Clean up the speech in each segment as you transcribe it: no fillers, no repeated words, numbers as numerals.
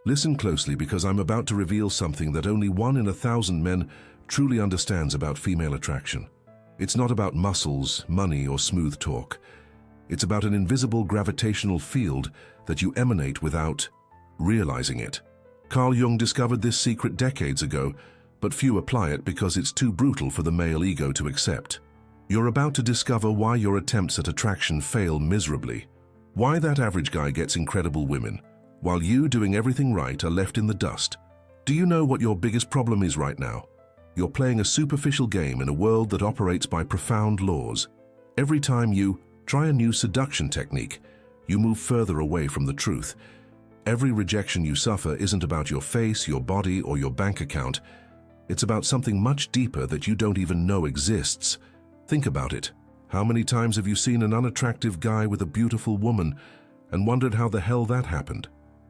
Listen closely because I'm about to reveal something that only 1 in 1,000 men truly understands about female attraction. It's not about muscles, money, or smooth talk. It's about an invisible gravitational field that you emanate without realizing it. Carl Jung discovered this secret decades ago, but few apply it because it's too brutal for the male ego to accept. You're about to discover why your attempts at attraction fail miserably. Why that average guy gets incredible women, while you, doing everything right, are left in the dust. Do you know what your biggest problem is right now? You're playing a superficial game in a world that operates by profound laws. Every time you try a new seduction technique, you move further away from the truth. Every rejection you suffer isn't about your face, your body, or your bank account. It's about something much deeper that you don't even know exists. Think about it. How many times have you seen an unattractive guy with a beautiful woman and wondered how the hell that happened?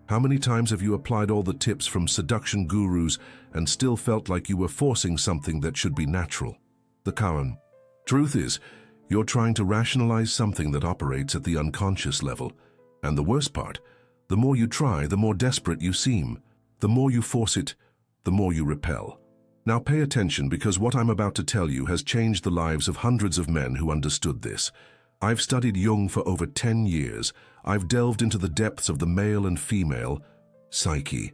How many times have you applied all the tips from seduction gurus and still felt like you were forcing something that should be natural? The truth is, you're trying to rationalize something that operates at the unconscious level. And the worst part, the more you try, the more desperate you seem. The more you force it, the more you repel. Now pay attention, because what I'm about to tell you has changed the lives of hundreds of men who understood this. I've studied Jung for over 10 years. I've delved into the depths of the male and female psyche.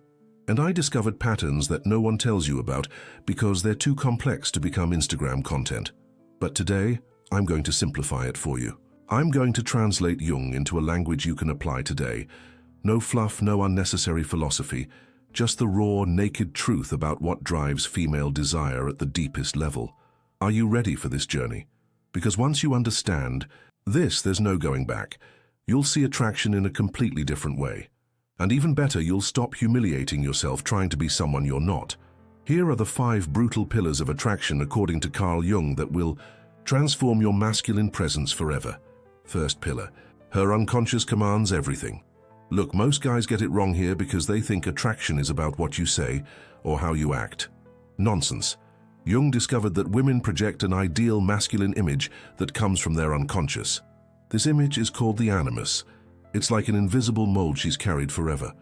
And I discovered patterns that no one tells you about because they're too complex to become Instagram content. But today, I'm going to simplify it for you. I'm going to translate Jung into a language you can apply today. No fluff, no unnecessary philosophy, just the raw, naked truth about what drives female desire at the deepest level. Are you ready for this journey? Because once you understand this, there's no going back. You'll see attraction in a completely different way. And even better, you'll stop humiliating yourself trying to be someone you're not. Here are the 5 brutal pillars of attraction according to Carl Jung that will transform your masculine presence forever. First pillar, her unconscious commands everything. Look, most guys get it wrong here because they think attraction is about what you say or how you act. Nonsense. Jung discovered that women project an ideal masculine image that comes from their unconscious. This image is called the animus. It's like an invisible mold she's carried forever.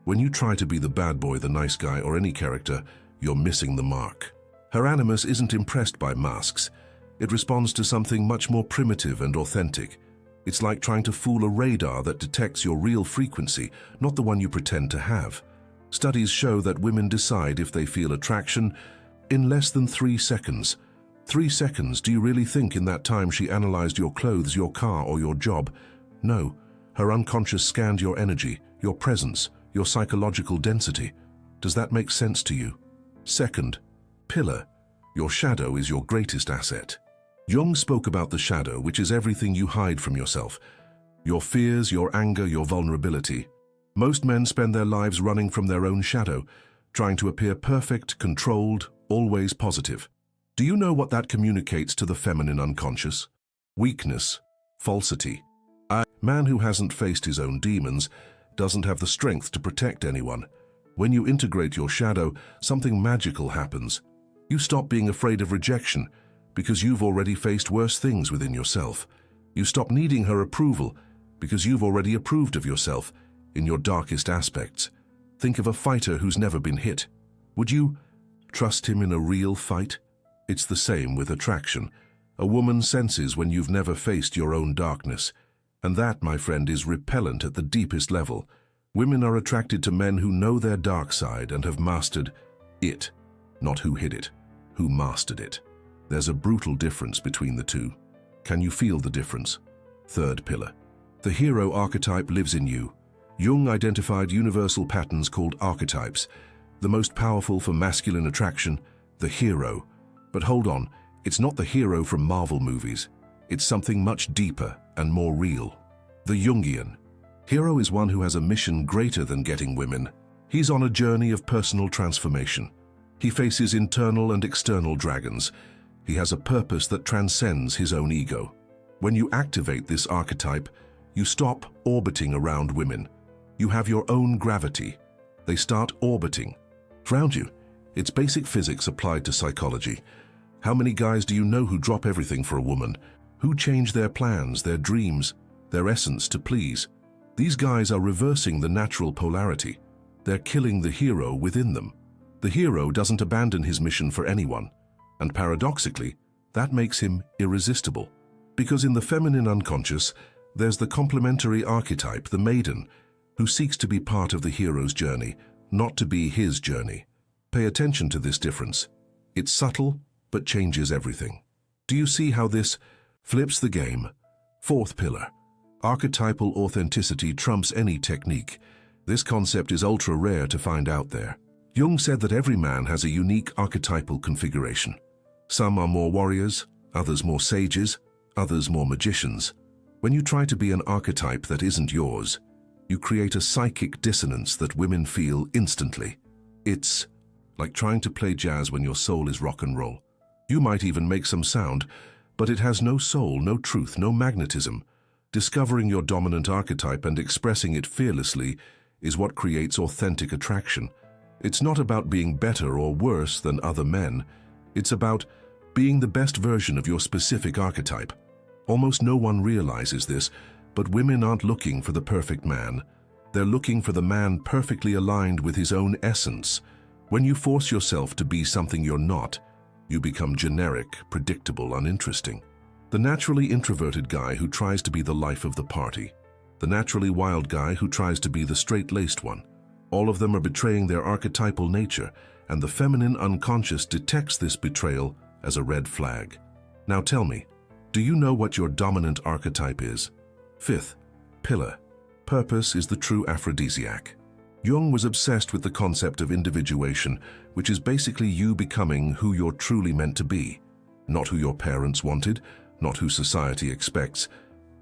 When you try to be the bad boy, the nice guy, or any character, you're missing the mark. Her animus isn't impressed by masks. It responds to something much more primitive and authentic. It's like trying to fool a radar that detects your real frequency, not the one you pretend to have. Studies show that women decide if they feel attraction in less than 3 seconds. 3 seconds, do you really think in that time she analyzed your clothes, your car, or your job? No, her unconscious scanned your energy, your presence, your psychological density. Does that make sense to you? Second pillar, your shadow is your greatest asset. Jung spoke about the shadow, which is everything you hide from yourself. Your fears, your anger, your vulnerability. Most men spend their lives running from their own shadow, trying to appear perfect, controlled, always positive. Do you know what that communicates to the feminine unconscious? Weakness, falsity. A man who hasn't faced his own demons doesn't have the strength to protect anyone. When you integrate your shadow, something magical happens. You stop being afraid of rejection because you've already faced worse things within yourself. You stop needing her approval because you've already approved of yourself in your darkest aspects. Think of a fighter who's never been hit. Would you trust him in a real fight? It's the same with attraction. A woman senses when you've never faced your own darkness. And that, my friend, is repellent at the deepest level. Women are attracted to men who know their dark side and have mastered it. Not who hid it, who mastered it. There's a brutal difference between the two. Can you feel the difference? Third pillar. The hero archetype lives in you. Jung identified universal patterns called archetypes. The most powerful for masculine attraction, the hero. But hold on, it's not the hero from Marvel movies. It's something much deeper and more real. The Jungian. Hero is one who has a mission greater than getting women. He's on a journey of personal transformation. He faces internal and external dragons. He has a purpose that transcends his own ego. When you activate this archetype, you stop orbiting around women. You have your own gravity. They start orbiting around you. It's basic physics applied to psychology. How many guys do you know who drop everything for a woman? Who change their plans, their dreams, their essence to please? These guys are reversing the natural polarity. they're killing the hero within them. The hero doesn't abandon his mission for anyone, and paradoxically, that makes him irresistible. Because in the feminine unconscious, there's the complementary archetype, the maiden, who seeks to be part of the hero's journey, not to be his journey. Pay attention to this difference. It's subtle, but changes everything. Do you see how this flips the game? Fourth pillar. Archetypal authenticity trumps any technique. This concept is ultra rare to find out there. Jung said that every man has a unique archetypal configuration. Some are more warriors, others more sages, others more magicians. When you try to be an archetype that isn't yours, you create a psychic dissonance that women feel instantly. It's like trying to play jazz when your soul is rock and roll. You might even make some sound, but it has no soul, no truth, no magnetism. Discovering your dominant archetype and expressing it fearlessly is what creates authentic attraction. It's not about being better or worse than other men. It's about being the best version of your specific archetype. Almost no one realizes this, but women aren't looking for the perfect man. They're looking for the man perfectly aligned with his own essence. When you force yourself to be something you're not, you become generic, predictable, uninteresting. The naturally introverted guy who tries to be the life of the party. The naturally wild guy who tries to be the straight-laced one. All of them are betraying their archetypal nature, and the feminine unconscious detects this betrayal as a red flag. Now tell me, do you know what your dominant archetype is? Fifth pillar. Purpose is the true aphrodisiac. Jung was obsessed with the concept of individuation, which is basically you becoming who you're truly meant to be. Not who your parents wanted, not who society expects,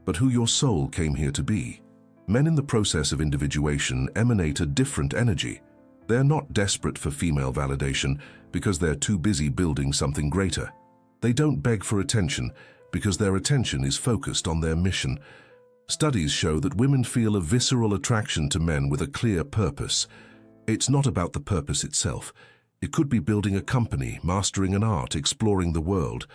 but who your soul came here to be. Men in the process of individuation emanate a different energy. They're not desperate for female validation because they're too busy building something greater. They don't beg for attention because their attention is focused on their mission. Studies show that women feel a visceral attraction to men with a clear purpose. It's not about the purpose itself. It could be building a company, mastering an art, exploring the world.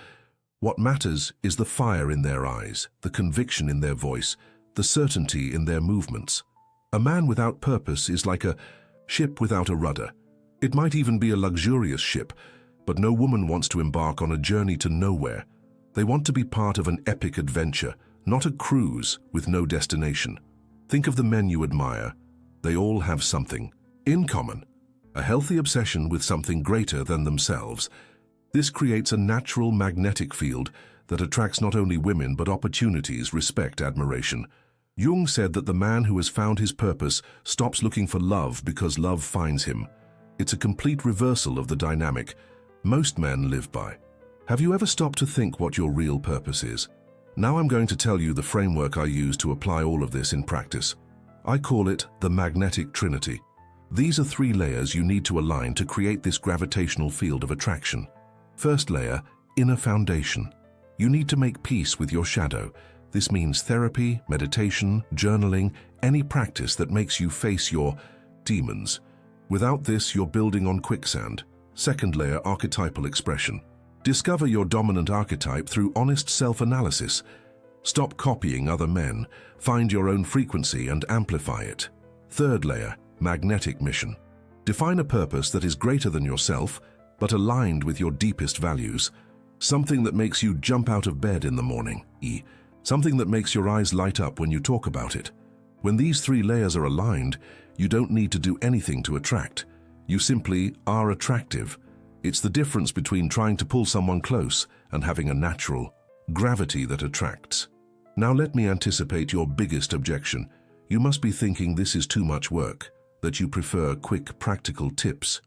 What matters is the fire in their eyes, the conviction in their voice, the certainty in their movements. A man without purpose is like a ship without a rudder. It might even be a luxurious ship, but no woman wants to embark on a journey to nowhere. They want to be part of an epic adventure, not a cruise with no destination. Think of the men you admire. They all have something in common, a healthy obsession with something greater than themselves. This creates a natural magnetic field that attracts not only women but opportunities, respect, admiration. Jung said that the man who has found his purpose stops looking for love because love finds him. It's a complete reversal of the dynamic most men live by. Have you ever stopped to think what your real purpose is? Now I'm going to tell you the framework I use to apply all of this in practice. I call it the magnetic trinity. These are 3 layers you need to align to create this gravitational field of attraction. First layer, inner foundation. You need to make peace with your shadow. This means therapy, meditation, journaling, any practice that makes you face your demons. Without this, you're building on quicksand. Second layer, archetypal expression. Discover your dominant archetype through honest self-analysis. Stop copying other men. Find your own frequency and amplify it. Third layer, magnetic mission. Define a purpose that is greater than yourself, but aligned with your deepest values. Something that makes you jump out of bed in the morning. Something that makes your eyes light up when you talk about it. When these 3 layers are aligned, you don't need to do anything to attract. You simply are attractive. It's the difference between trying to pull someone close and having a natural gravity that attracts. Now let me anticipate your biggest objection. You must be thinking this is too much work, that you prefer quick, practical tips,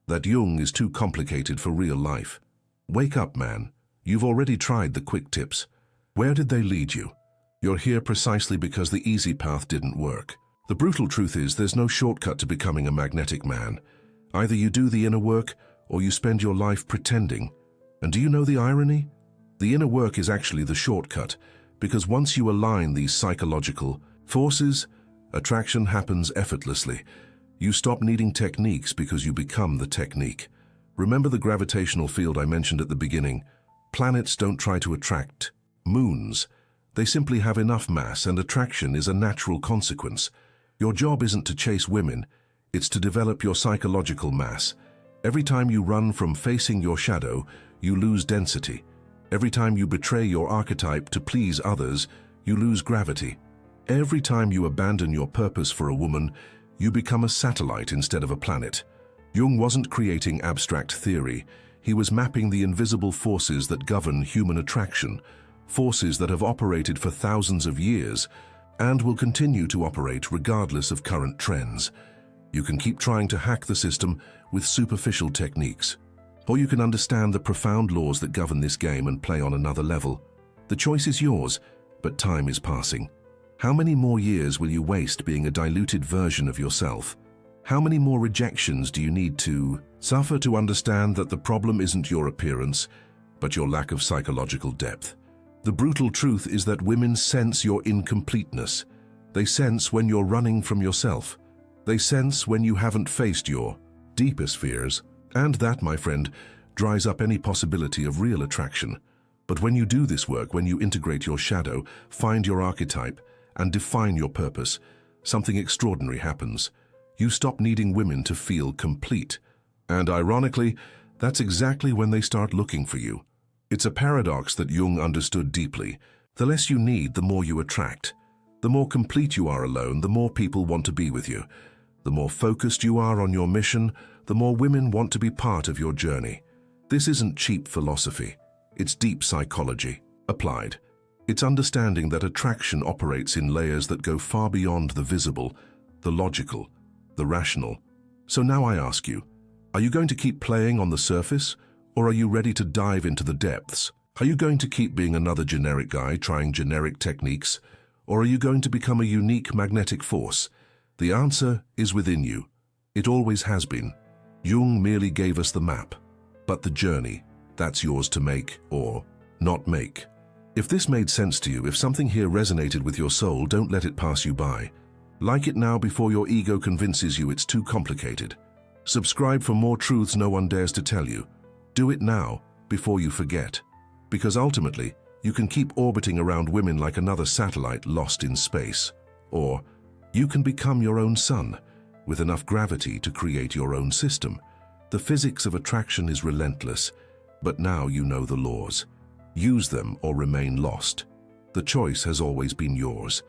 that Jung is too complicated for real life. Wake up, man. You've already tried the quick tips. Where did they lead you? You're here precisely because the easy path didn't work. The brutal truth is there's no shortcut to becoming a magnetic man. Either you do the inner work or you spend your life pretending. And do you know the irony? The inner work is actually the shortcut, because once you align these psychological forces, attraction happens effortlessly. You stop needing techniques because you become the technique. Remember the gravitational field I mentioned at the beginning? Planets don't try to attract moons. They simply have enough mass, and attraction is a natural consequence. Your job isn't to chase women, It's to develop your psychological mass. Every time you run from facing your shadow, you lose density. Every time you betray your archetype to please others, you lose gravity. Every time you abandon your purpose for a woman, you become a satellite instead of a planet. Jung wasn't creating abstract theory. He was mapping the invisible forces that govern human attraction, forces that have operated for thousands of years and will continue to operate regardless of current trends. You can keep trying to hack the system with superficial techniques, or you can understand the profound laws that govern this game and play on another level. The choice is yours, but time is passing. How many more years will you waste being a diluted version of yourself? How many more rejections do you need to suffer to understand that the problem isn't your appearance, but your lack of psychological depth? The brutal truth is that women sense your incompleteness. They sense when you're running from yourself. They sense when you haven't faced your deepest fears. And that, my friend, dries up any possibility of real attraction. But when you do this work, when you integrate your shadow, find your archetype, and define your purpose, something extraordinary happens. You stop needing women to feel complete. And ironically, that's exactly when they start looking for you. It's a paradox that Jung understood deeply. The less you need, the more you attract. The more complete you are alone, the more people want to be with you. The more focused you are on your mission, the more women want to be part of your journey. This isn't cheap philosophy. It's deep psychology, applied. It's understanding that attraction operates in layers that go far beyond the visible, the logical, the rational. So now I ask you, are you going to keep playing on the surface, or are you ready to dive into the depths? Are you going to keep being another generic guy trying generic techniques, or are you going to become a unique magnetic force? The answer is within you. It always has been. Jung merely gave us the map, but the journey, that's yours to make or not make. If this made sense to you, if something here resonated with your soul, don't let it pass you by. Like it now before your ego convinces you it's too complicated. Subscribe for more truths no one dares to tell you. Do it now, before you forget. Because ultimately, you can keep orbiting around women like another satellite lost in space. Or, you can become your own sun, with enough gravity to create your own system. The physics of attraction is relentless, but now you know the laws. Use them or remain lost. The choice has always been yours.